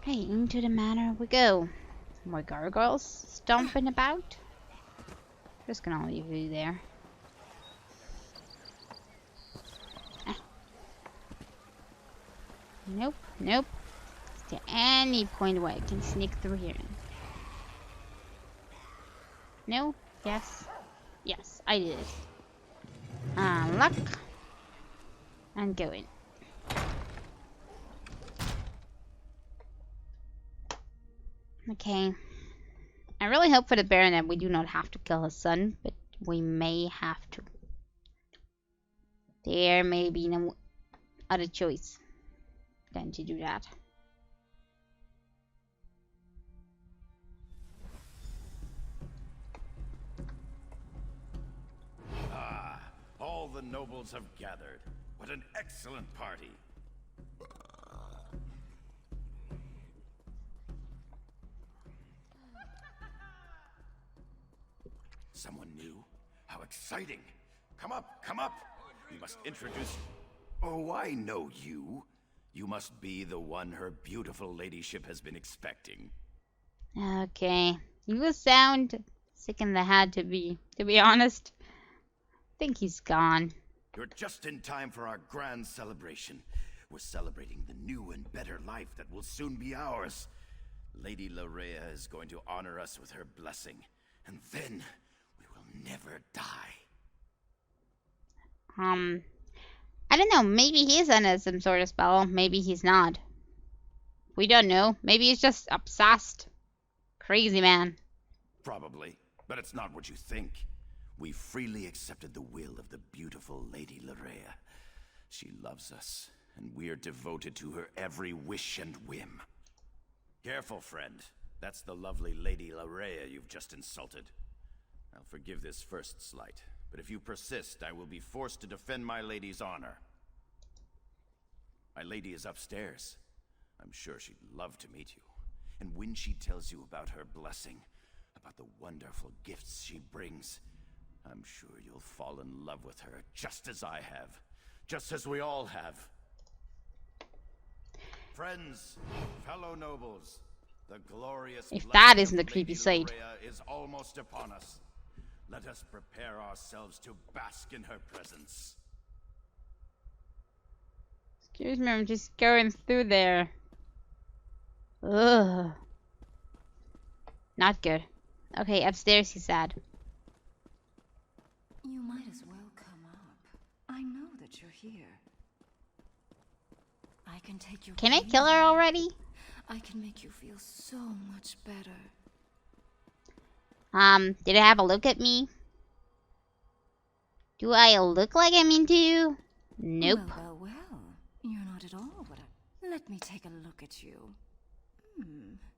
Hey, into the manor we go. More gargoyles stomping about. Just gonna leave you there. Ah. Nope, nope. Is there any point where I can sneak through here? No? Yes? Yes, I did it. Luck. And go in. Okay. I really hope for the Baron that we do not have to kill his son, but we may have to. There may be no other choice than to do that. Ah, all the nobles have gathered. What an excellent party. Someone new? How exciting! Come up, come up! We must introduce... Oh, I know you. You must be the one her beautiful ladyship has been expecting. Okay. You sound sick in the head to be honest. I think he's gone. You're just in time for our grand celebration. We're celebrating the new and better life that will soon be ours. Lady Larea is going to honor us with her blessing, and then we will never die. I don't know. Maybe he's under some sort of spell. Maybe he's not. We don't know. Maybe he's just obsessed. Crazy man. Probably, but it's not what you think. We freely accepted the will of the beautiful Lady Larea. She loves us, and we're devoted to her every wish and whim. Careful, friend. That's the lovely Lady Larea you've just insulted. I'll forgive this first slight, but if you persist, I will be forced to defend my lady's honor. My lady is upstairs. I'm sure she'd love to meet you. And when she tells you about her blessing, about the wonderful gifts she brings, I'm sure you'll fall in love with her just as I have. Just as we all have. Friends, fellow nobles, the glorious If that blessing isn't the of creepy Lady side. Larea is almost upon us. Let us prepare ourselves to bask in her presence. Excuse me, I'm just going through there. Ugh. Not good. Okay, upstairs he said. You might as well come up. I know that you're here. I can take your Can I pain kill her away. already? I can make you feel so much better. Did it have a look at me? Do I look like I'm into you? Nope. Well. You're not at all what I... Let me take a look at you.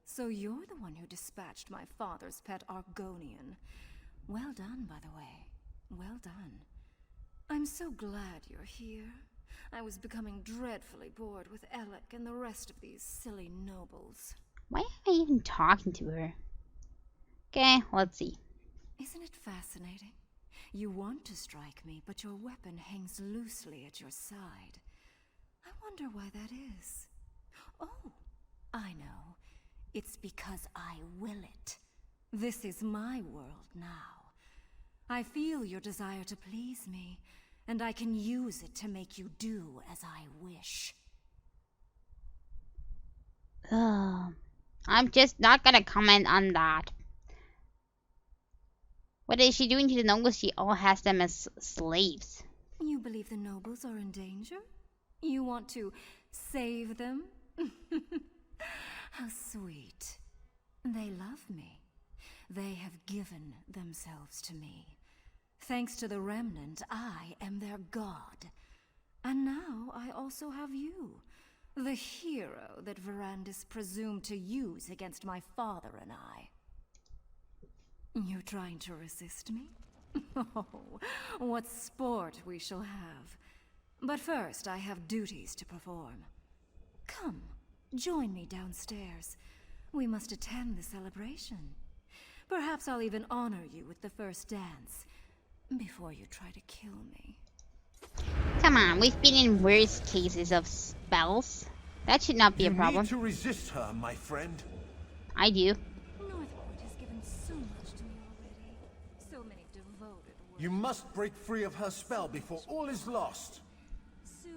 So you're the one who dispatched my father's pet Argonian. Well done, by the way. Well done. I'm so glad you're here. I was becoming dreadfully bored with Alec and the rest of these silly nobles. Why am I even talking to her? Okay, let's see. Isn't it fascinating? You want to strike me, but your weapon hangs loosely at your side. I wonder why that is. Oh, I know. It's because I will it. This is my world now. I feel your desire to please me, and I can use it to make you do as I wish. I'm just not gonna comment on that. What is she doing to the nobles? She all has them as slaves. You believe the nobles are in danger? You want to save them? How sweet. They love me. They have given themselves to me. Thanks to the Remnant, I am their god. And now I also have you, the hero that Verandis presumed to use against my father and I. You're trying to resist me? Oh, what sport we shall have. But first, I have duties to perform. Come, join me downstairs. We must attend the celebration. Perhaps I'll even honor you with the first dance, before you try to kill me. Come on, we've been in worse cases of spells. That should not be a You problem. need to resist her, my friend. I do. Northport has given so much to me already. So many devoted words. You must break free of her spell before all is lost.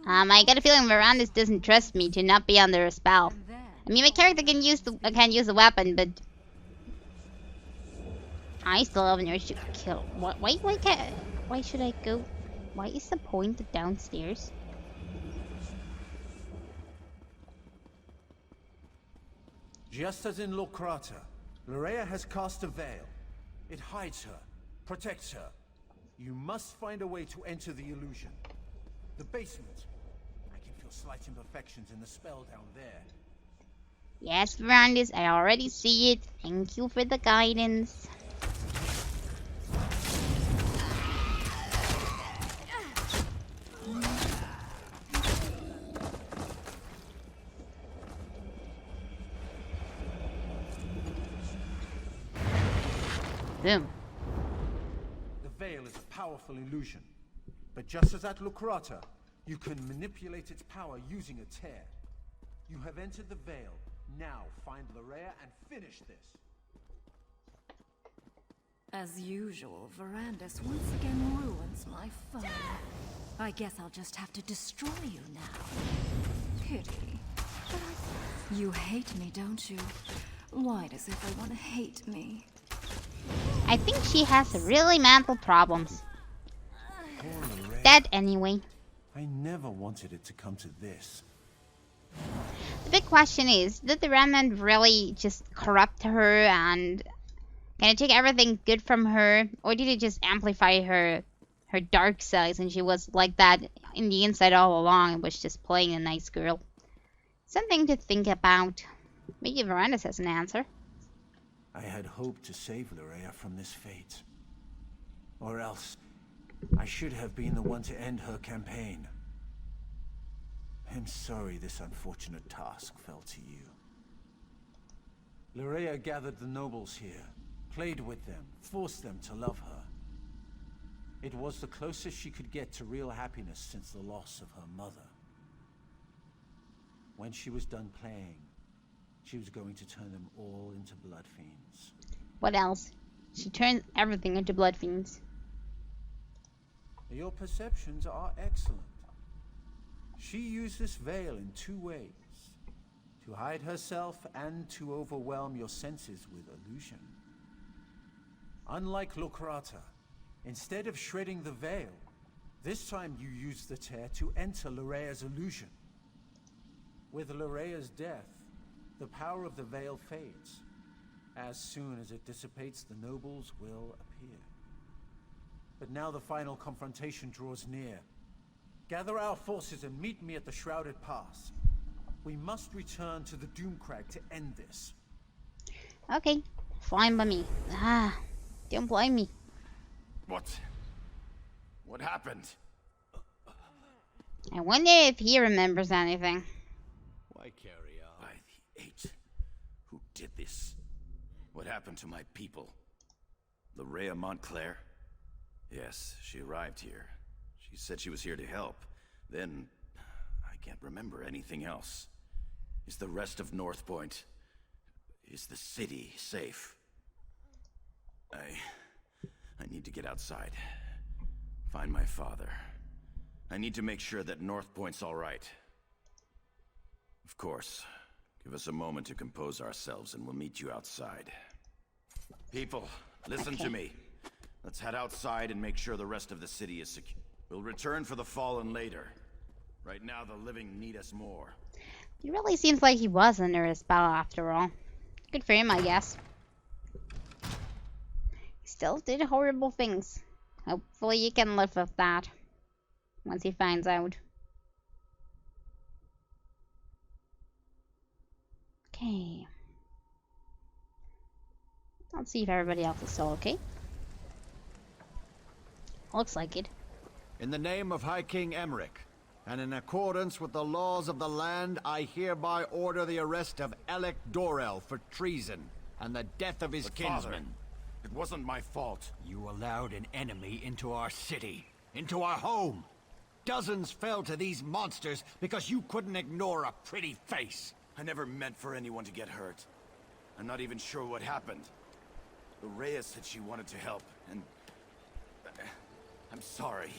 I got a feeling Miranda's doesn't trust me to not be under a spell. And then I mean, my character can use the weapon, but I still have an urge to kill. Why should I go? Why is the point downstairs? Just as in Locrata, Lorea has cast a veil. It hides her, protects her. You must find a way to enter the illusion. The basement. I can feel slight imperfections in the spell down there. Yes, Miranda's, I already see it. Thank you for the guidance. Boom. The veil is a powerful illusion. But just as at Lucrata, you can manipulate its power using a tear. You have entered the veil. Now find Lorea and finish this. As usual, Verandis once again ruins my fun. I guess I'll just have to destroy you now. Pity. You hate me, don't you? Why does everyone hate me? I think she has really mental problems. Poor Lorea. Dead anyway. I never wanted it to come to this. The big question is, did the remnant really just corrupt her and kind of take everything good from her, or did it just amplify her dark sides and she was like that in the inside all along and was just playing a nice girl? Something to think about. Maybe Verandis has an answer. I had hoped to save Lorea from this fate. Or else, I should have been the one to end her campaign. I'm sorry this unfortunate task fell to you. Lorea gathered the nobles here, played with them, forced them to love her. It was the closest she could get to real happiness since the loss of her mother. When she was done playing, she was going to turn them all into blood fiends. What else? She turned everything into blood fiends. Your perceptions are excellent. She used this veil in two ways. To hide herself and to overwhelm your senses with illusion. Unlike Locrata, instead of shredding the veil, this time you used the tear to enter Lorea's illusion. With Lorea's death, the power of the veil fades. As soon as it dissipates, the nobles will appear. But now the final confrontation draws near. Gather our forces and meet me at the Shrouded Pass. We must return to the Doomcrag to end this. Okay, fine by me. Don't blame me. What happened? I wonder if he remembers anything. Why carry on? By the Eight. Who did this? What happened to my people? Lorea Montclair? Yes, she arrived here. She said she was here to help. Then, I can't remember anything else. Is the rest of North Point... Is the city safe? I need to get outside. Find my father. I need to make sure that North Point's all right. Of course. Give us a moment to compose ourselves and we'll meet you outside. People, listen to me. Let's head outside and make sure the rest of the city is secure. We'll return for the fallen later. Right now, the living need us more. He really seems like he was under a spell after all. Good for him, I guess. He still did horrible things. Hopefully he can live with that once he finds out. Okay. Let's see if everybody else is still okay. Looks like it. In the name of High King Emmerich, and in accordance with the laws of the land, I hereby order the arrest of Alec Dorel for treason and the death of his kinsman. Father, it wasn't my fault. You allowed an enemy into our city, into our home. dozens fell to these monsters because you couldn't ignore a pretty face. I never meant for anyone to get hurt. I'm not even sure what happened. Larea said she wanted to help, and... I'm sorry.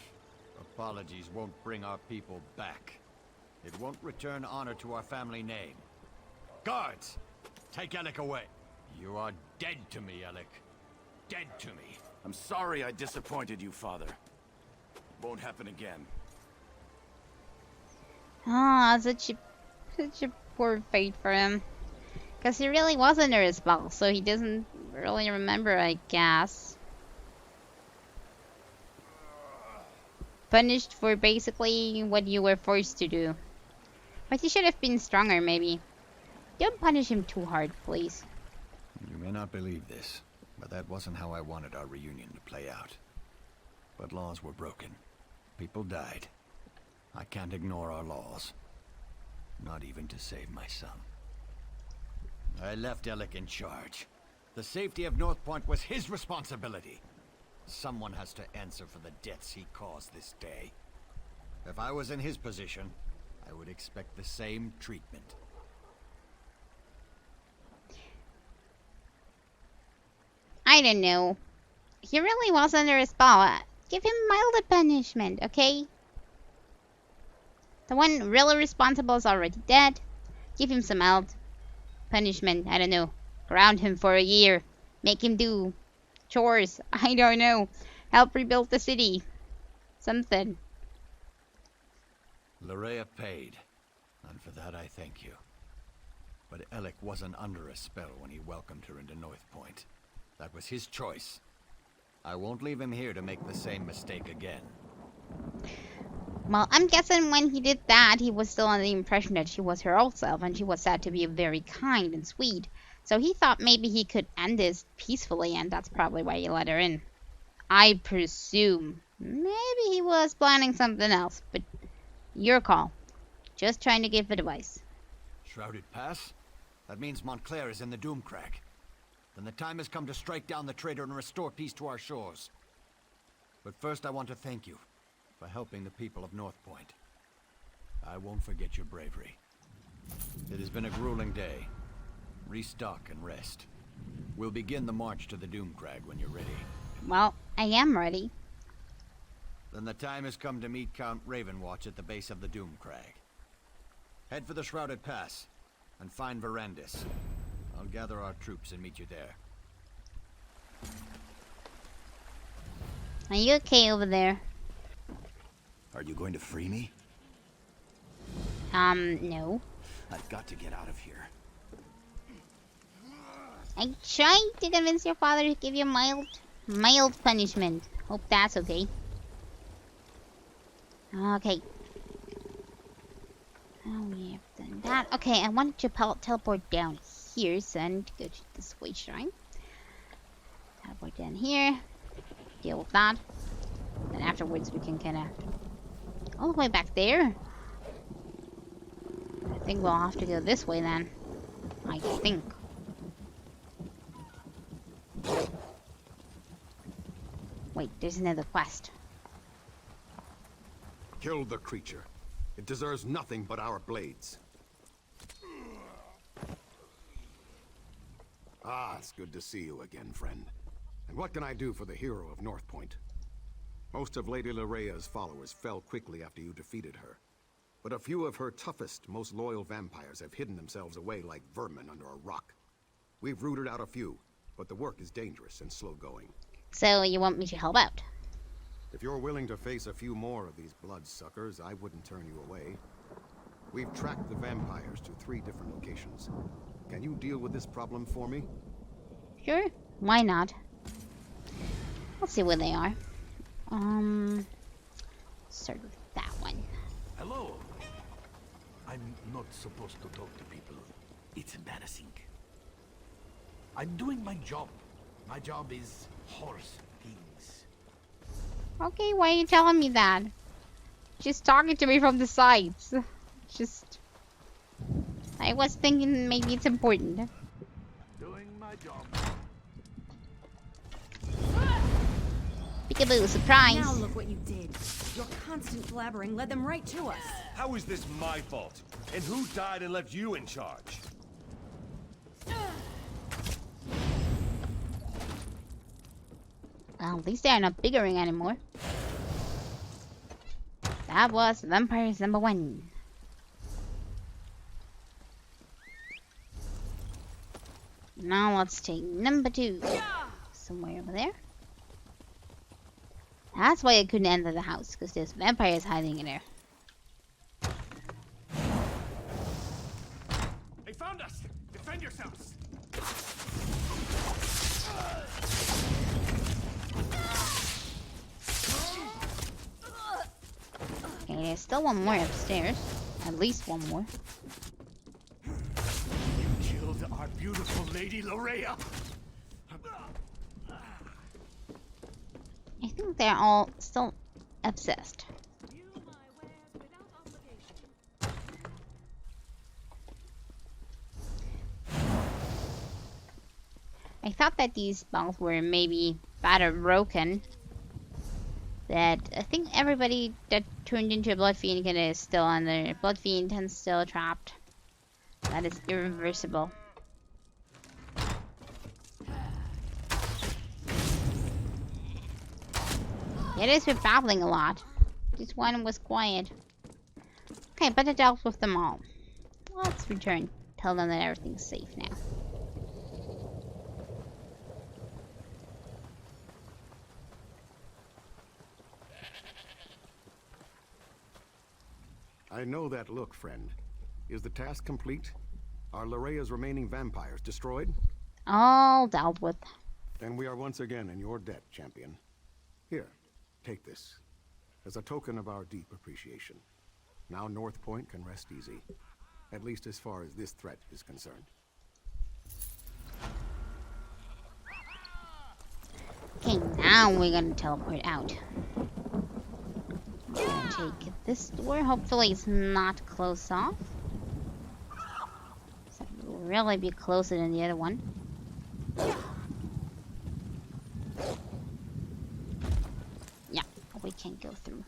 Apologies won't bring our people back. It won't return honor to our family name. Guards! Take Alec away. You are dead to me, Alec. Dead to me. I'm sorry I disappointed you, Father. Won't happen again. Ah, such a poor fate for him. Because he really was under his spell, so he doesn't really remember, I guess. Punished for basically what you were forced to do. But he should have been stronger, maybe. Don't punish him too hard, please. You may not believe this, but that wasn't how I wanted our reunion to play out. But laws were broken. People died. I can't ignore our laws. Not even to save my son. I left Alec in charge. The safety of North Point was his responsibility. Someone has to answer for the deaths he caused this day. If I was in his position, I would expect the same treatment. I don't know. He really was under a spell. Give him milder punishment, okay? The one really responsible is already dead. Give him some mild punishment. I don't know. Ground him for a year. Make him do chores. I don't know. Help rebuild the city. Something. Larea paid, and for that I thank you. But Alec wasn't under a spell when he welcomed her into North Point. That was his choice. I won't leave him here to make the same mistake again. Well, I'm guessing when he did that, he was still under the impression that she was her old self, and she was said to be very kind and sweet. So he thought maybe he could end this peacefully, and that's probably why he let her in. I presume. Maybe he was planning something else, but your call. Just trying to give advice. Shrouded Pass? That means Montclair is in the Doomcrag. Then the time has come to strike down the traitor and restore peace to our shores. But first I want to thank you for helping the people of North Point. I won't forget your bravery. It has been a grueling day. Restock and rest. We'll begin the march to the Doomcrag when you're ready. Well, I am ready. Then the time has come to meet Count Ravenwatch at the base of the Doomcrag. Head for the Shrouded Pass and find Verandis. I'll gather our troops and meet you there. Are you okay over there? Are you going to free me? No. I've got to get out of here. I'm trying to convince your father to give you mild punishment. Hope that's okay. Okay. Oh, we have done that. Okay, I wanted to teleport down here, so I need to go to this way shrine. Teleport down here. Deal with that. Then afterwards we can kinda... all the way back there? I think we'll have to go this way then. I think. Wait, there's another quest. Kill the creature. It deserves nothing but our blades. Ah, it's good to see you again, friend. And what can I do for the hero of North Point? Most of Lady Larea's followers fell quickly after you defeated her. But a few of her toughest, most loyal vampires have hidden themselves away like vermin under a rock. We've rooted out a few, but the work is dangerous and slow-going. So you want me to help out? If you're willing to face a few more of these bloodsuckers, I wouldn't turn you away. We've tracked the vampires to 3 different locations. Can you deal with this problem for me? Sure, why not? Let's see where they are. Start with that one. Hello. I'm not supposed to talk to people. It's embarrassing. I'm doing my job. My job is horse things. Okay, why are you telling me that? Just talking to me from the sides. Just... I was thinking maybe it's important. Doing my job. Peekaboo, surprise! Now look what you did. Your constant blabbering led them right to us. How is this my fault? And who died and left you in charge? Well, at least they are not bickering anymore. That was Vampires #1. Now let's take number 2. Somewhere over there. That's why I couldn't enter the house, because there's vampires hiding in there. They found us! Defend yourselves! Okay, there's still one more upstairs. At least one more. You killed our beautiful Lady Larea! I think they're all still obsessed. I thought that these spells were maybe better broken. That I think everybody that turned into a Blood Fiend is still under Blood Fiend and still trapped. That is irreversible. It is with babbling a lot. This one was quiet. Okay, but I dealt with them all. Let's return. Tell them that everything's safe now. I know that look, friend. Is the task complete? Are Larea's remaining vampires destroyed? All dealt with. Then we are once again in your debt, champion. Here, take this. As a token of our deep appreciation. Now North Point can rest easy. At least as far as this threat is concerned. Okay, now we're gonna teleport out. I'm gonna take this door. Hopefully it's not closed off. So it will really be closer than the other one. Yeah, we can go through.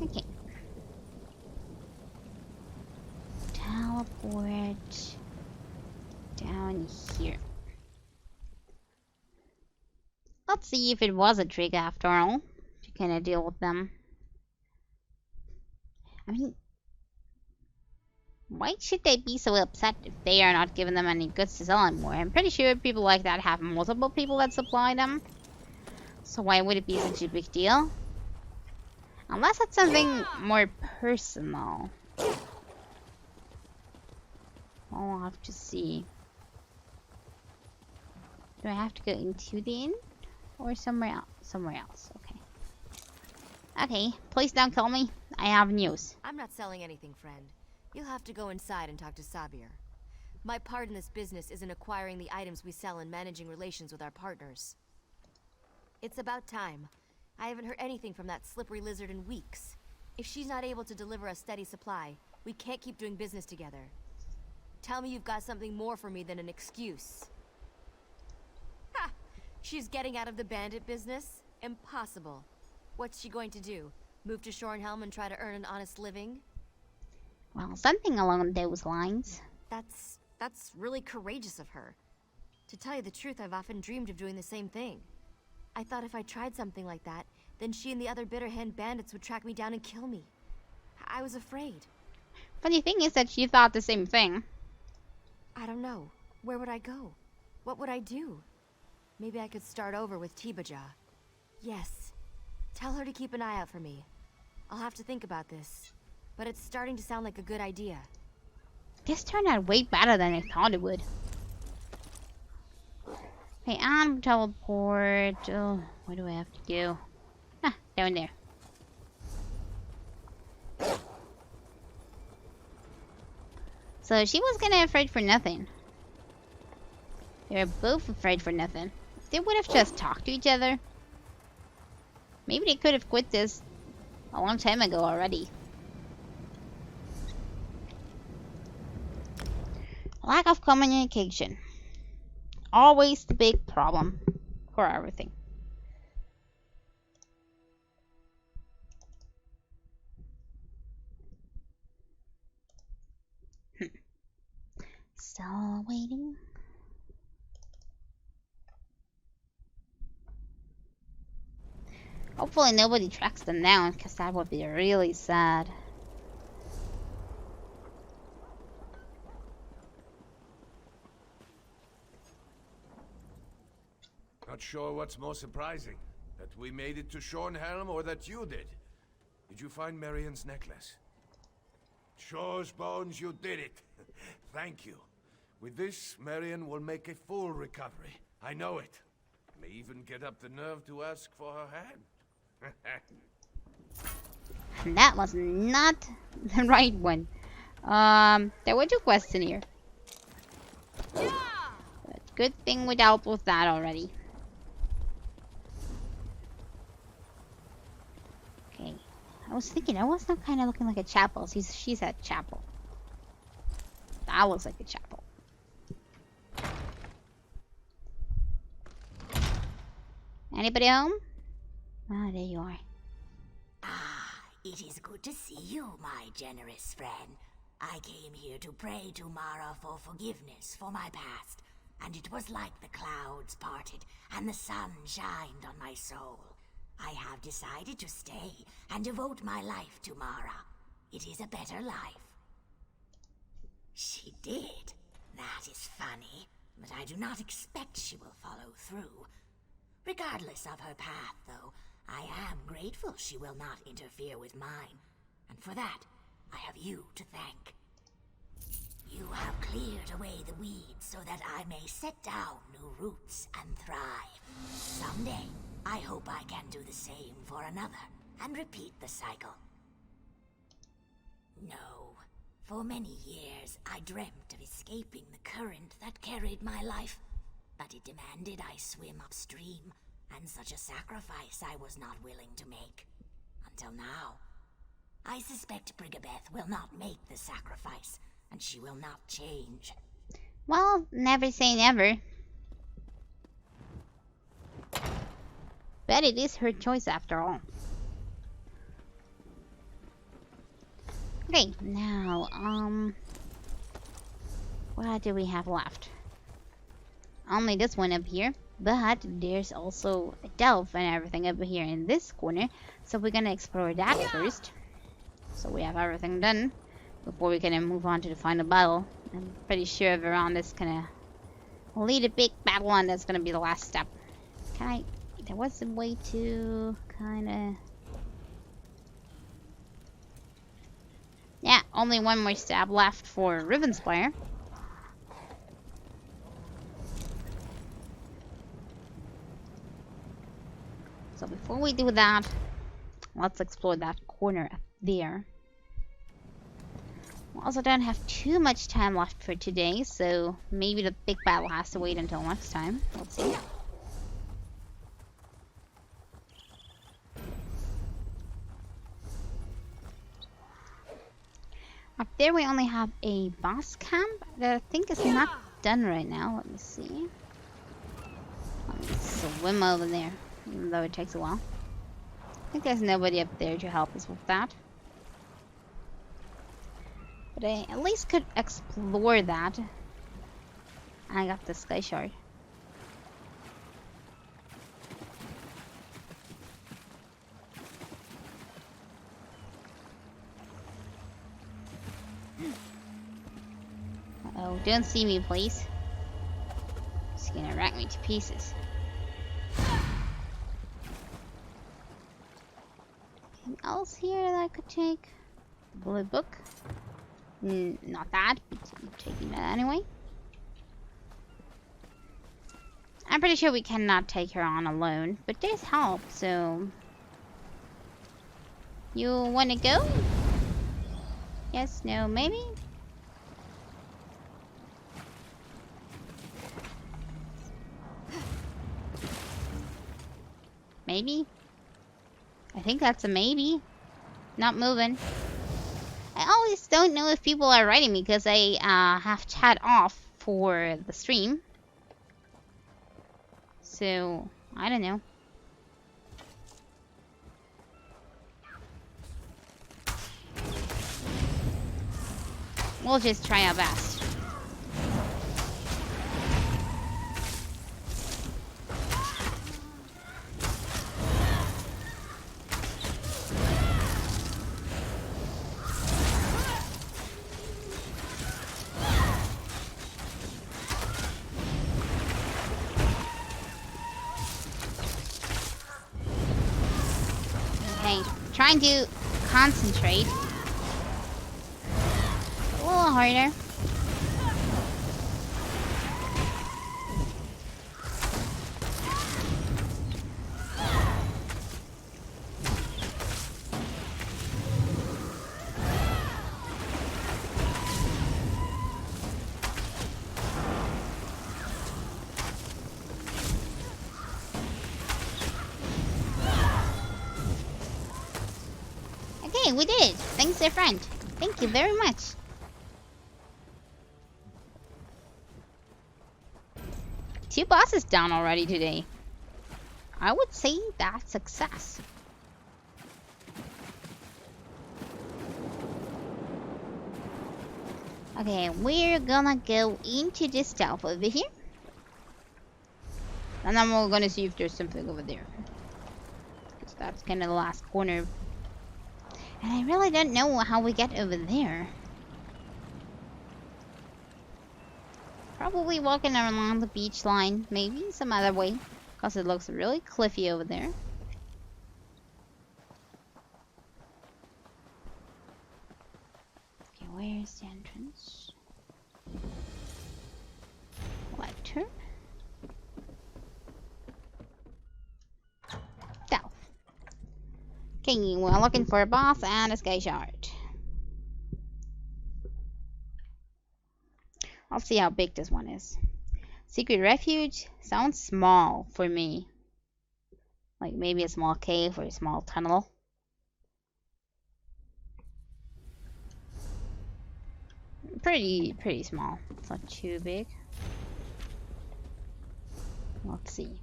Okay. Teleport down here. Let's see if it was a trick after all to kind of deal with them. I mean, why should they be so upset if they are not giving them any goods to sell anymore? I'm pretty sure people like that have multiple people that supply them. So why would it be such a big deal? Unless it's something more personal. I'll have to see. Do I have to go into the inn? Or somewhere else? Somewhere else, okay. Okay, please don't kill me. I have news. I'm not selling anything, friend. You'll have to go inside and talk to Sabir. My part in this business is in acquiring the items we sell and managing relations with our partners. It's about time. I haven't heard anything from that slippery lizard in weeks. If she's not able to deliver a steady supply, we can't keep doing business together. Tell me you've got something more for me than an excuse. Ha! She's getting out of the bandit business? Impossible. What's she going to do? Move to Shornhelm and try to earn an honest living? Well, something along those lines. That's really courageous of her. To tell you the truth, I've often dreamed of doing the same thing. I thought if I tried something like that, then she and the other Bitterhand bandits would track me down and kill me. I was afraid. Funny thing is that she thought the same thing. I don't know. Where would I go? What would I do? Maybe I could start over with Tibaja. Yes. Tell her to keep an eye out for me. I'll have to think about this. But it's starting to sound like a good idea. This turned out way better than I thought it would. Okay, and teleport. Oh, what do I have to do? Ah, down there. So she was kinda afraid for nothing. They were both afraid for nothing. If they would have just talked to each other, maybe they could have quit this a long time ago already. Lack of communication. Always the big problem for everything. Still waiting. Hopefully nobody tracks them down, because that would be really sad. Not sure what's more surprising, that we made it to Shornhelm or that you did. Did you find Marion's necklace? Shore's bones, you did it. Thank you. With this, Marion will make a full recovery. I know it. May even get up the nerve to ask for her hand. That was not the right one. There were two questions here. But good thing we dealt with that already. Okay. I was thinking, I was not kind of looking like a chapel. She said chapel. That looks like a chapel. Anybody home? Ah, there you are. It is good to see you, my generous friend. I came here to pray to Mara for forgiveness for my past, and it was like the clouds parted and the sun shined on my soul. I have decided to stay and devote my life to Mara. It is a better life. She did. That is funny, but I do not expect she will follow through. Regardless of her path, though, I am grateful she will not interfere with mine, and for that, I have you to thank. You have cleared away the weeds so that I may set down new roots and thrive. Someday, I hope I can do the same for another and repeat the cycle. No, for many years I dreamt of escaping the current that carried my life, but it demanded I swim upstream, and such a sacrifice I was not willing to make. Until now. I suspect Brigabeth will not make the sacrifice, and she will not change. Well, never say never. But it is her choice after all. Okay, now, what do we have left? Only this one up here, but there's also a delve and everything up here in this corner, so we're gonna explore that first. So we have everything done before we can move on to the final battle. I'm pretty sure Veron is gonna lead a big battle, and that's gonna be the last step. Can I? There was a way to kinda. Yeah, only one more stab left for Rivenspire. So before we do that, let's explore that corner up there. We also don't have too much time left for today, so maybe the big battle has to wait until next time. Let's see. Up there we only have a boss camp that I think is not done right now. Let me see. Let me swim over there, even though it takes a while. I think there's nobody up there to help us with that. But I at least could explore that. I got the sky shard. Uh-oh, don't see me, please. It's gonna rack me to pieces. Anything else here that I could take? Blue book. Not that, but I'm taking that anyway. I'm pretty sure we cannot take her on alone, but there's help, so... You wanna go? Yes, no, maybe? Maybe? I think that's a maybe. Not moving. I just don't know if people are writing me because I have chat off for the stream. So, I don't know. We'll just try our best. Okay, trying to concentrate. A little harder. Okay, we did it. Thanks, dear friend. Thank you very much. Two bosses down already today. I would say that's success. Okay, we're gonna go into the stealth over here. And then we're gonna see if there's something over there. Because that's kind of the last corner. And I really don't know how we get over there. Probably walking along the beach line. Maybe some other way. Because it looks really cliffy over there. Okay, where's the entrance? Left turn. Stealth. Okay, we're looking for a boss and a sky shard. I'll see how big this one is. Secret refuge sounds small for me. Like maybe a small cave or a small tunnel. Pretty small. It's not too big. Let's see.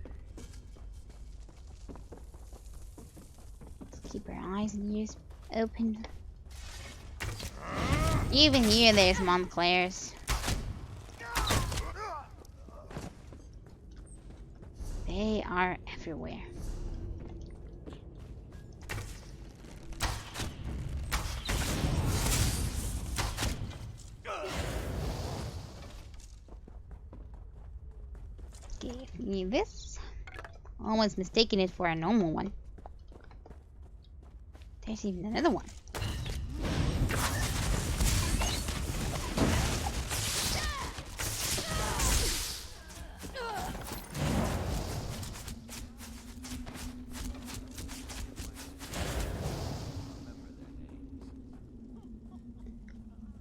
Let's keep our eyes and ears open. Even here there's Montclairs. They are everywhere. Give me this. Almost mistaken it for a normal one. There's even another one.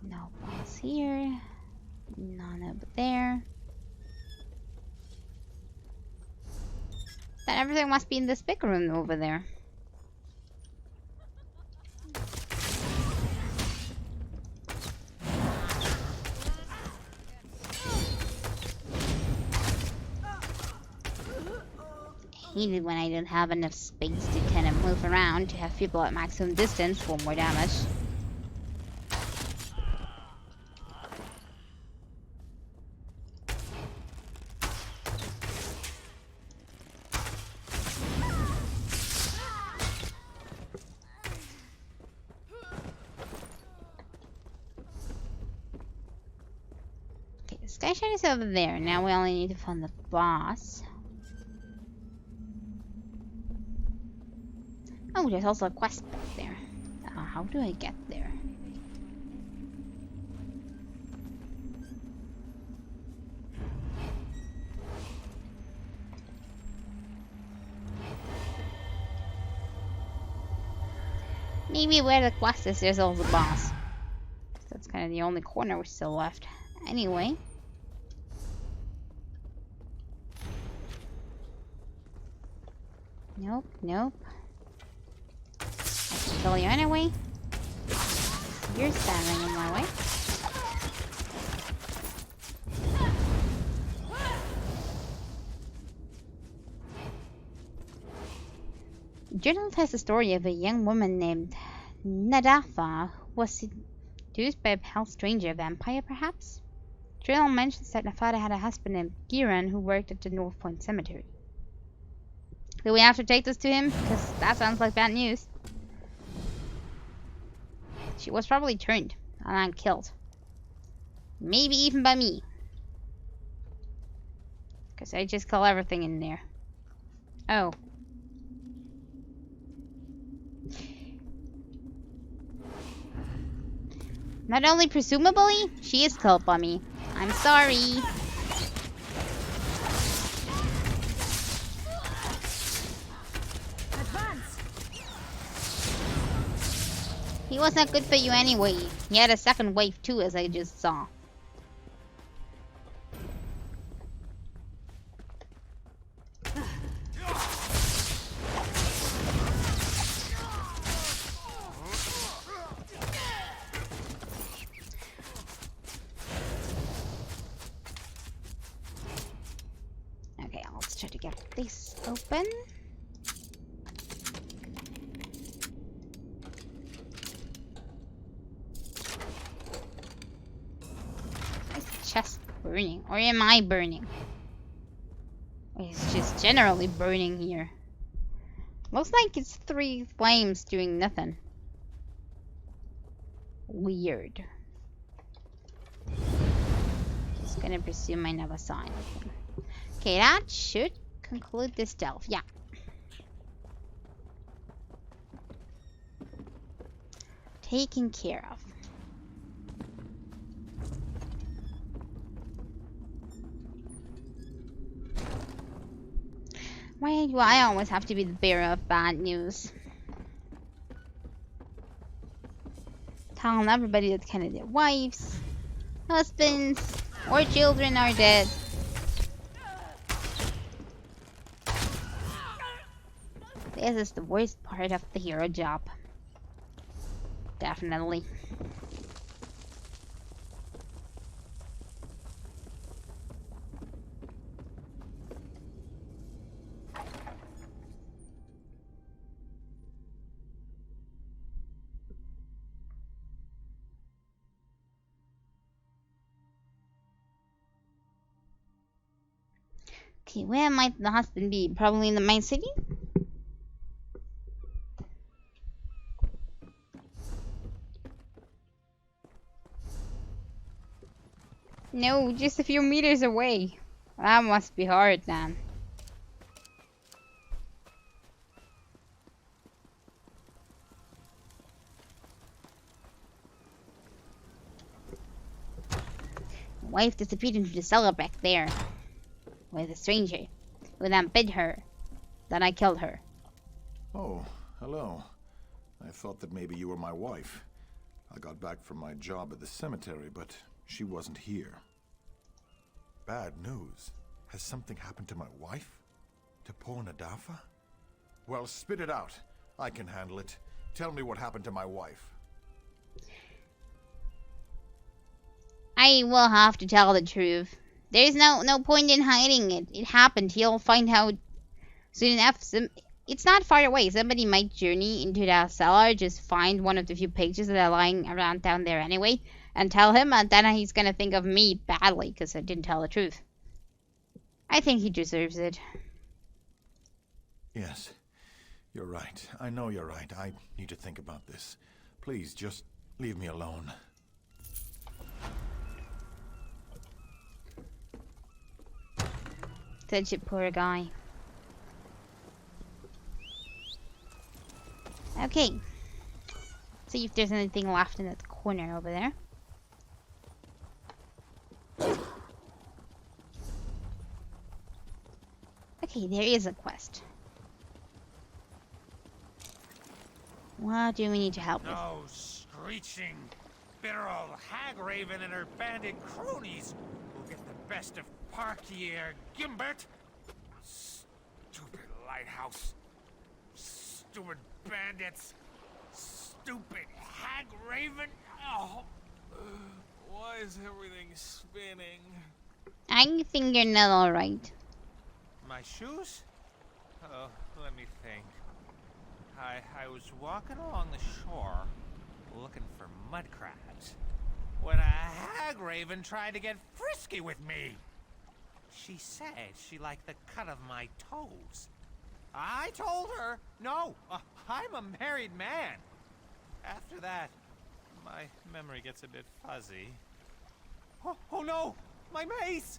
No balls here. None over there. Then everything must be in this big room over there. I hate it when I don't have enough space to kind of move around to have people at maximum distance for more damage. Okay, the sky shard is over there. Now we only need to find the boss. Oh, there's also a quest back there. How do I get there? Maybe where the quest is, there's also the boss. That's kind of the only corner we're still left. Anyway. Nope, nope. I can kill you anyway. You're standing in my way. The journal tells the story of a young woman named Nadatha who was seduced by a pale stranger, vampire perhaps? The journal mentions that Nafada had a husband named Giran who worked at the North Point Cemetery. Do we have to take this to him? Because that sounds like bad news. She was probably turned and then killed. Maybe even by me. Because I just kill everything in there. Oh. Not only presumably, she is killed by me. I'm sorry. He was not good for you anyway. He had a second wave too, as I just saw. Okay, let's try to get this open. Chest burning, or am I burning? It's just generally burning here. Looks like it's 3 flames doing nothing. Weird. Just gonna presume I never saw anything. Okay, that should conclude this delve. Yeah. Taken care of. Why do I always have to be the bearer of bad news? Telling everybody that kind of their wives, husbands, or children are dead. This is the worst part of the hero job. Definitely. Okay, where might the husband be? Probably in the main city? No, just a few meters away. That must be hard, then. Wife disappeared into the cellar back there with a stranger who then bit her. Then I killed her. Oh, hello. I thought that maybe you were my wife. I got back from my job at the cemetery, but she wasn't here. Bad news. Has something happened to my wife? To poor Nadafa? Well, spit it out. I can handle it. Tell me what happened to my wife. I will have to tell the truth. There's no point in hiding it. It happened. He'll find out soon enough. It's not far away. Somebody might journey into that cellar, just find one of the few pages that are lying around down there anyway, and tell him, and then he's gonna think of me badly because I didn't tell the truth. I think he deserves it. Yes, you're right. I know you're right. I need to think about this. Please, just leave me alone. Such a poor guy. Okay. See if there's anything left in that corner over there. Okay, there is a quest. What do we need to help with? No screeching, bitter old hag raven and her bandit cronies will get the best of Parkier Gimbert. Stupid lighthouse. Stupid bandits. Stupid hag raven. Ow! Why is everything spinning? I think you're not alright. My shoes? Oh, let me think. I was walking along the shore, looking for mud crabs, when a hag raven tried to get frisky with me. She said she liked the cut of my toes. I told her, no, I'm a married man. After that, my memory gets a bit fuzzy. Oh no, my mace!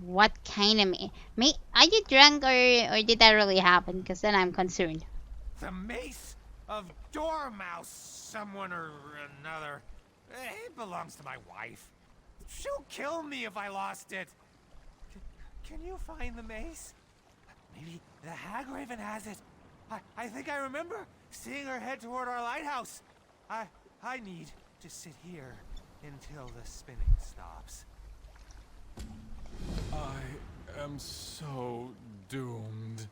What kind of me? Are you drunk or did that really happen? Because then I'm concerned. The mace of Dormouse, someone or another. It belongs to my wife. She'll kill me if I lost it. Can you find the mace? Maybe the hag raven has it. I think I remember seeing her head toward our lighthouse. I need to sit here until the spinning stops. I am so doomed.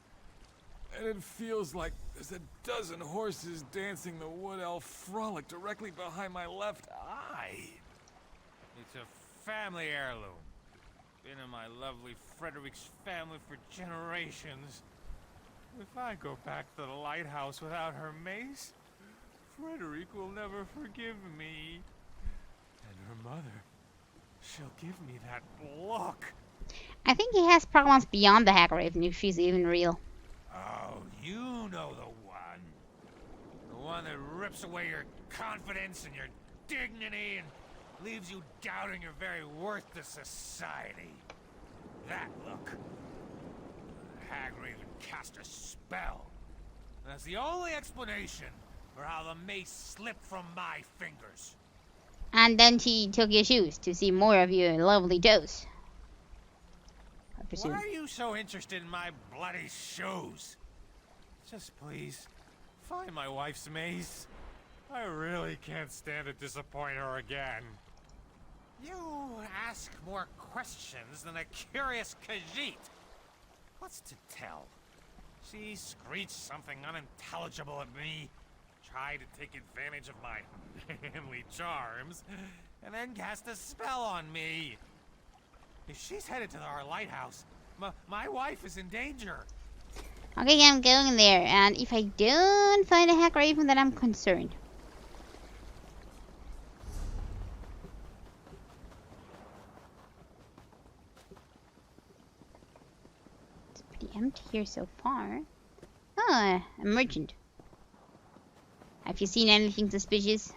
And it feels like there's a dozen horses dancing the wood elf frolic directly behind my left eye. It's a family heirloom. Been in my lovely Frederick's family for generations. If I go back to the lighthouse without her mace, Frederick will never forgive me. And her mother, she'll give me that look. I think he has problems beyond the hag raven if she's even real. Oh, you know the one. The one that rips away your confidence and your dignity and leaves you doubting your very worth to society. That look. The hag raven cast a spell. That's the only explanation for how the mace slipped from my fingers. And then she took your shoes to see more of your lovely toes. I presume. Why are you so interested in my bloody shoes? Just please, find my wife's mace. I really can't stand to disappoint her again. You ask more questions than a curious Khajiit. What's to tell? She screeched something unintelligible at me, tried to take advantage of my manly charms, and then cast a spell on me. If she's headed to our lighthouse, my wife is in danger. Okay, I'm going there, and if I don't find a hag raven, then I'm concerned. It's pretty empty here so far. Oh, a merchant. Have you seen anything suspicious?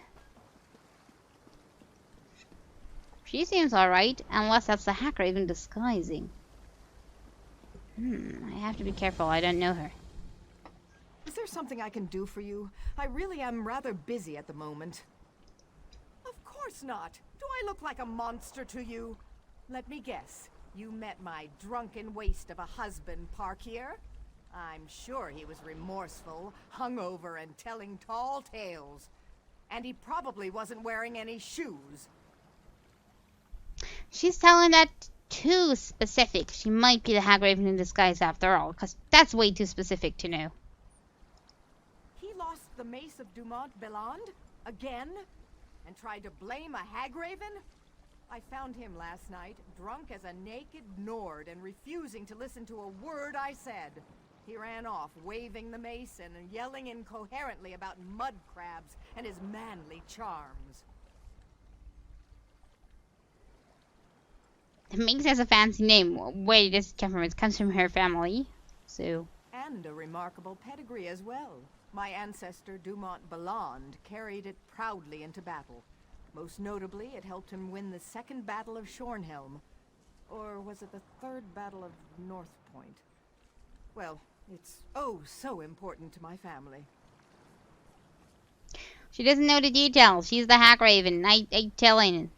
She seems alright, unless that's the hag raven disguising. I have to be careful, I don't know her. Is there something I can do for you? I really am rather busy at the moment. Of course not. Do I look like a monster to you? Let me guess. You met my drunken waste of a husband, Parkier? I'm sure he was remorseful, hungover, and telling tall tales. And he probably wasn't wearing any shoes. She's telling that too specific. She might be the hag raven in disguise after all, because that's way too specific to know. He lost the mace of Dumont Belland? Again? And tried to blame a hag raven? I found him last night, drunk as a naked Nord and refusing to listen to a word I said. He ran off, waving the mace and yelling incoherently about mud crabs and his manly charms. The Minx has a fancy name. Where does it come from? It comes from her family. So. And a remarkable pedigree as well. My ancestor, Dumont Belland, carried it proudly into battle. Most notably, it helped him win the Second Battle of Shornhelm. Or was it the Third Battle of North Point? Well, it's oh so important to my family. She doesn't know the details. She's the hag raven. I telling.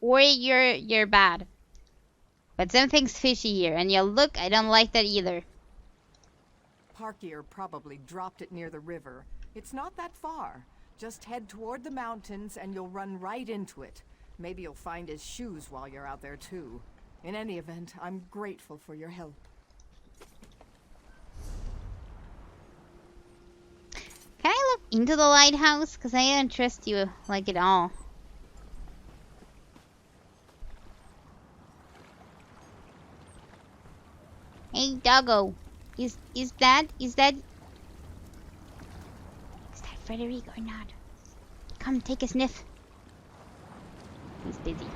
Or you're bad. But something's fishy here, and you look, I don't like that either. Parkier probably dropped it near the river. It's not that far. Just head toward the mountains and you'll run right into it. Maybe you'll find his shoes while you're out there too. In any event, I'm grateful for your help. Can I look into the lighthouse? Because I don't trust you, like, at all. Hey, doggo. Is that Frederic or not? Come, take a sniff. He's busy.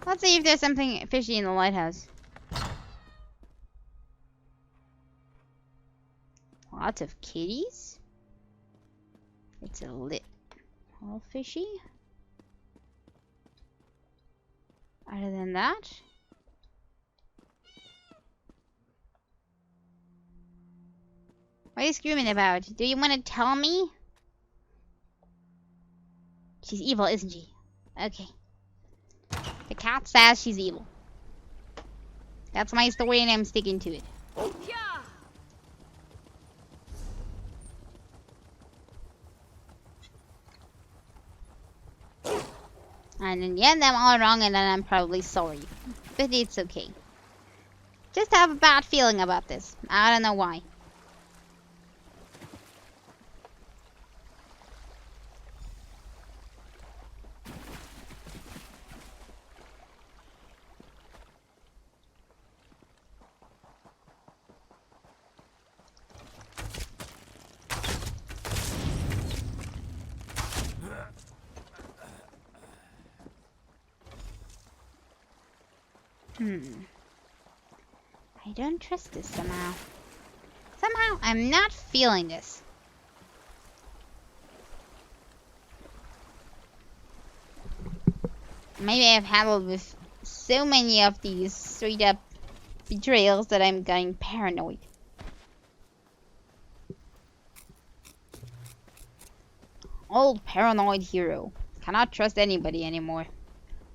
Let's see if there's something fishy in the lighthouse. Lots of kitties. It's a little fishy. Other than that, what are you screaming about? Do you want to tell me? She's evil, isn't she? Okay. The cat says she's evil. That's my story and I'm sticking to it. And in the end, I'm all wrong and then I'm probably sorry. But it's okay. Just have a bad feeling about this. I don't know why. I don't trust this somehow. Somehow, I'm not feeling this. Maybe I've handled with so many of these straight up betrayals that I'm getting paranoid. Old paranoid hero. Cannot trust anybody anymore.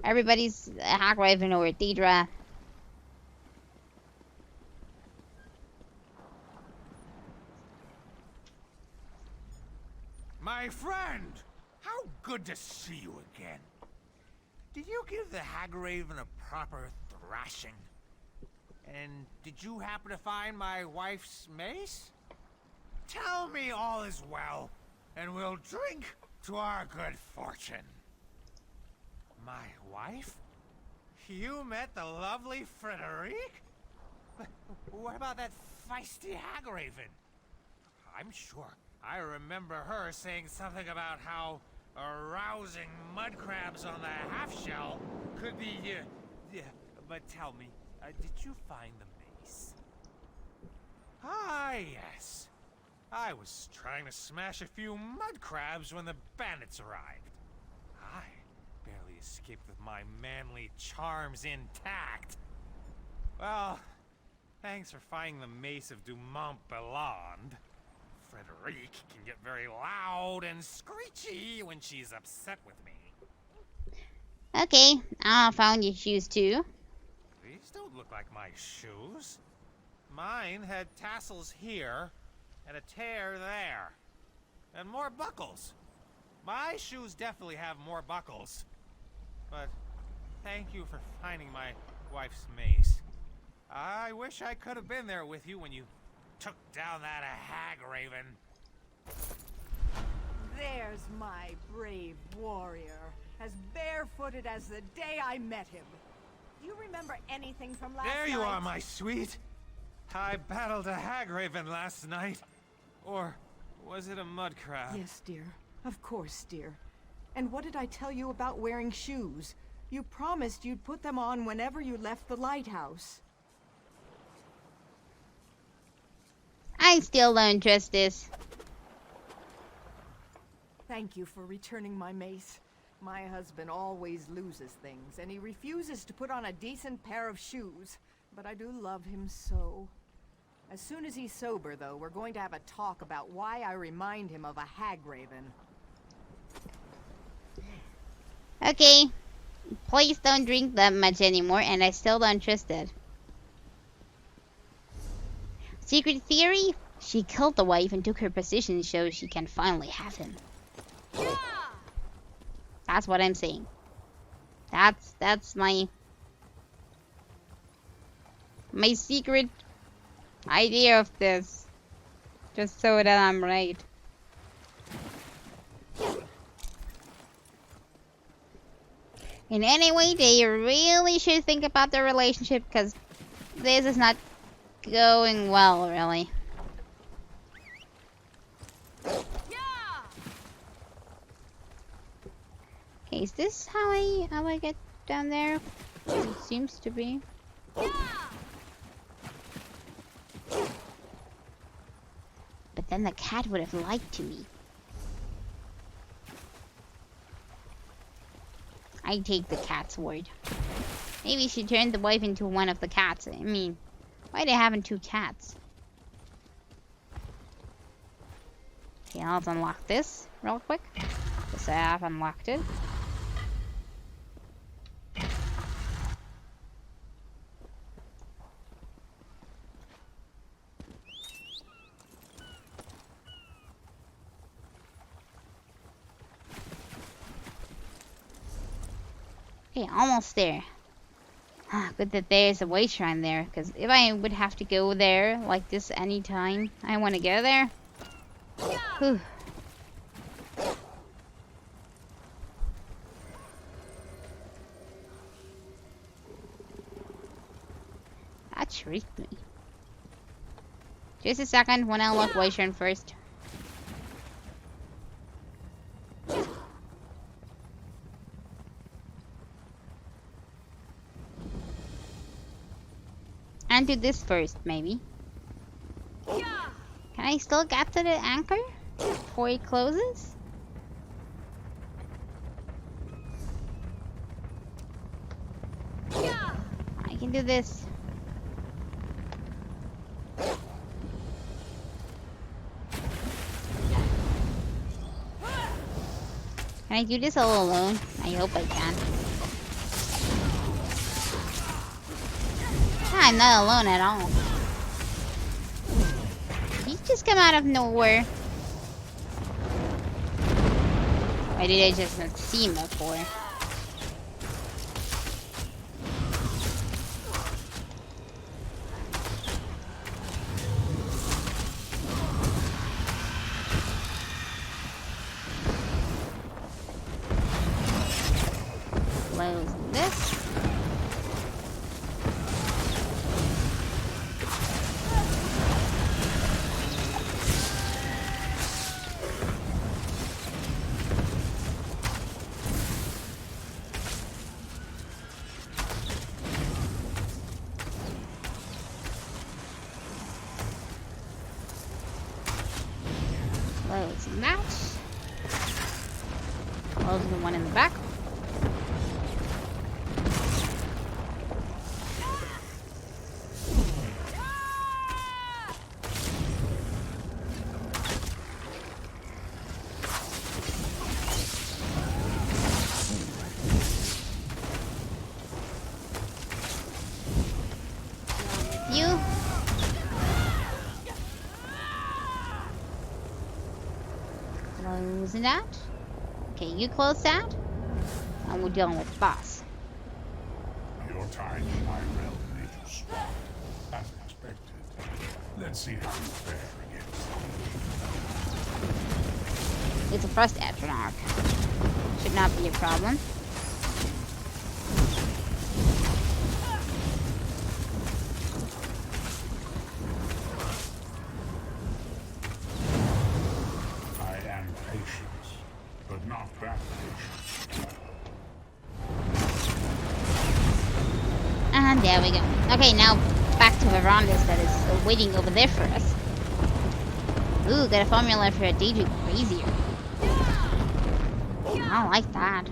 Everybody's a Hagriven or a Daedra. My friend! How good to see you again. Did you give the Hagraven a proper thrashing? And did you happen to find my wife's mace? Tell me all is well, and we'll drink to our good fortune. My wife? You met the lovely Frederic? But what about that feisty Hagraven? I'm sure I remember her saying something about how arousing mud crabs on the half-shell could be, but tell me, did you find the mace? Ah, yes. I was trying to smash a few mud crabs when the bandits arrived. I barely escaped with my manly charms intact. Well, thanks for finding the mace of Dumont Belland. Frederic can get very loud and screechy when she's upset with me. Okay, I found your shoes too. These don't look like my shoes. Mine had tassels here and a tear there. And more buckles. My shoes definitely have more buckles. But thank you for finding my wife's mace. I wish I could have been there with you when you took down that Hagraven. There's my brave warrior, as barefooted as the day I met him. Do you remember anything from last night? There you are, my sweet. I battled a Hagraven last night. Or was it a mud crab? Yes, dear. Of course, dear. And what did I tell you about wearing shoes? You promised you'd put them on whenever you left the lighthouse. I still don't trust this. Thank you for returning my mace. My husband always loses things, and he refuses to put on a decent pair of shoes. But I do love him so. As soon as he's sober, though, we're going to have a talk about why I remind him of a Hagraven. Okay. Please don't drink that much anymore, and I still don't trust it. Secret theory? She killed the wife and took her position so she can finally have him. Yeah! That's what I'm saying. That's my secret idea of this. Just so that I'm right. In any way, they really should think about their relationship, because this is not going well, really. Okay, is this how I get down there? It seems to be. But then the cat would have lied to me. I take the cat's word. Maybe she turned the wife into one of the cats. I mean, why are they having two cats? Okay, let's unlock this real quick. Because I have unlocked it. Okay, almost there. Good that there's a way shrine there, because if I would have to go there like this anytime I want to go there. Whew. That shrieked me. Just a second, when I unlock way shrine first. And do this first, maybe. Can I still get to the anchor before it closes? I can do this. Can I do this all alone? I hope I can. I'm not alone at all. He just come out of nowhere. Why did I just not see him before? Close this. Close that. Close the one in the back. You. Closing that. Okay, you close that. And we're dealing with the boss. Your time in my realm made you strong, as expected. Let's see how you fare against It's a first Atronach. Should not be a problem. I am patient, but not that patient. And there we go. Okay, now back to Verandis that is waiting over there for us. Ooh, got a formula for a DJ crazier. I like that.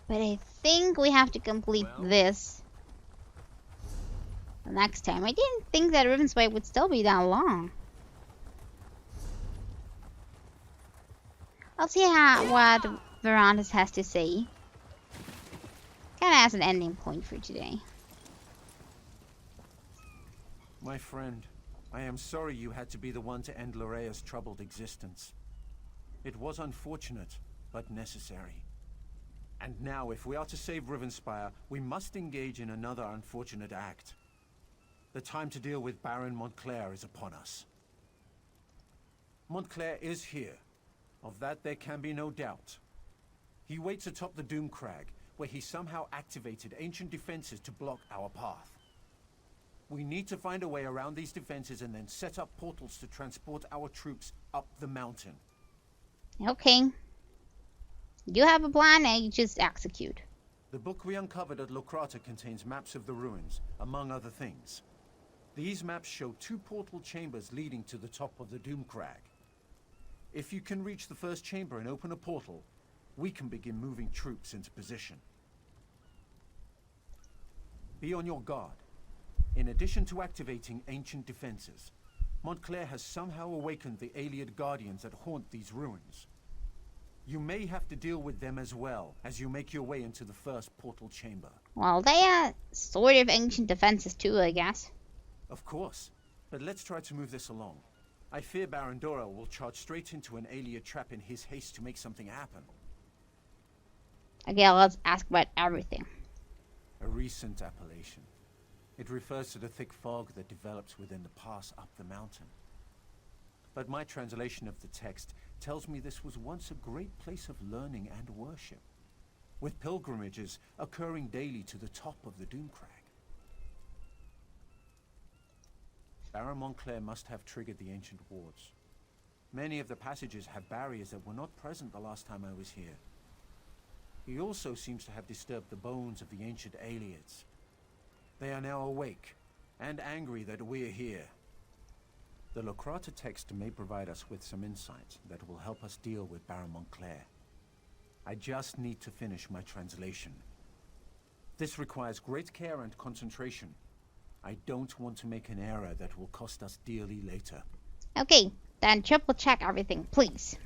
But I think we have to complete this the next time. I didn't think that Ribbonsway would still be that long. I'll see what Verandis has to say. Kinda as an ending point for today. My friend, I am sorry you had to be the one to end Lorea's troubled existence. It was unfortunate, but necessary. And now, if we are to save Rivenspire, we must engage in another unfortunate act. The time to deal with Baron Montclair is upon us. Montclair is here. Of that there can be no doubt. He waits atop the Doom Crag, where he somehow activated ancient defenses to block our path. We need to find a way around these defenses and then set up portals to transport our troops up the mountain. Okay. You have a plan and you just execute. The book we uncovered at Locrata contains maps of the ruins, among other things. These maps show 2 portal chambers leading to the top of the Doom Crag. If you can reach the first chamber and open a portal, we can begin moving troops into position. Be on your guard. In addition to activating ancient defenses, Montclair has somehow awakened the Ayleid Guardians that haunt these ruins. You may have to deal with them as well as you make your way into the first portal chamber. Well, they are sort of ancient defenses too, I guess. Of course, but let's try to move this along. I fear Baron Dora will charge straight into an Ayleid trap in his haste to make something happen. Okay, let's ask about everything. A recent appellation. It refers to the thick fog that develops within the pass up the mountain. But my translation of the text tells me this was once a great place of learning and worship, with pilgrimages occurring daily to the top of the Doom Crag. Baron Montclair must have triggered the ancient wards. Many of the passages have barriers that were not present the last time I was here. He also seems to have disturbed the bones of the ancient Ayleids. They are now awake, and angry that we're here. The Locrata text may provide us with some insights that will help us deal with Baron Montclair. I just need to finish my translation. This requires great care and concentration. I don't want to make an error that will cost us dearly later. Okay, then triple check everything, please.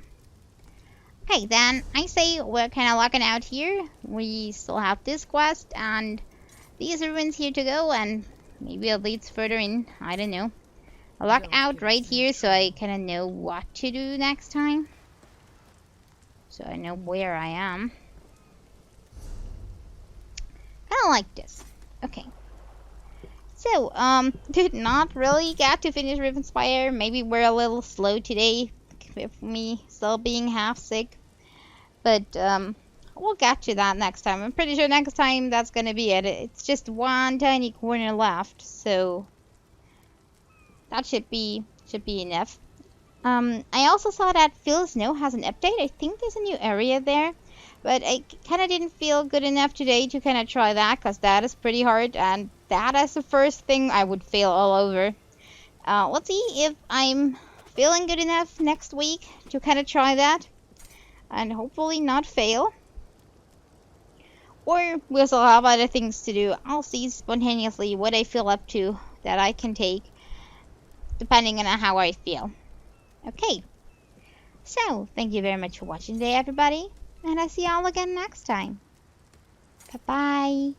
Okay, then I say we're kind of locking out here. We still have this quest and these ruins here to go, and maybe it leads further in. I don't know. I'll lock out right here so I kind of know what to do next time. So I know where I am. Kind of like this. Okay. So, did not really get to finish Rivenspire. Maybe we're a little slow today with me still being half sick. But, we'll get to that next time. I'm pretty sure next time that's gonna be it. It's just one tiny corner left, so that should be enough. I also saw that Phil Snow has an update. I think there's a new area there, but I kind of didn't feel good enough today to kind of try that, because that is pretty hard, and that is the first thing I would fail all over. Let's see if I'm feeling good enough next week to kind of try that, and hopefully not fail. Or we'll still have other things to do. I'll see spontaneously what I feel up to that I can take, depending on how I feel. Okay. So, thank you very much for watching today, everybody. And I'll see y'all again next time. Bye-bye.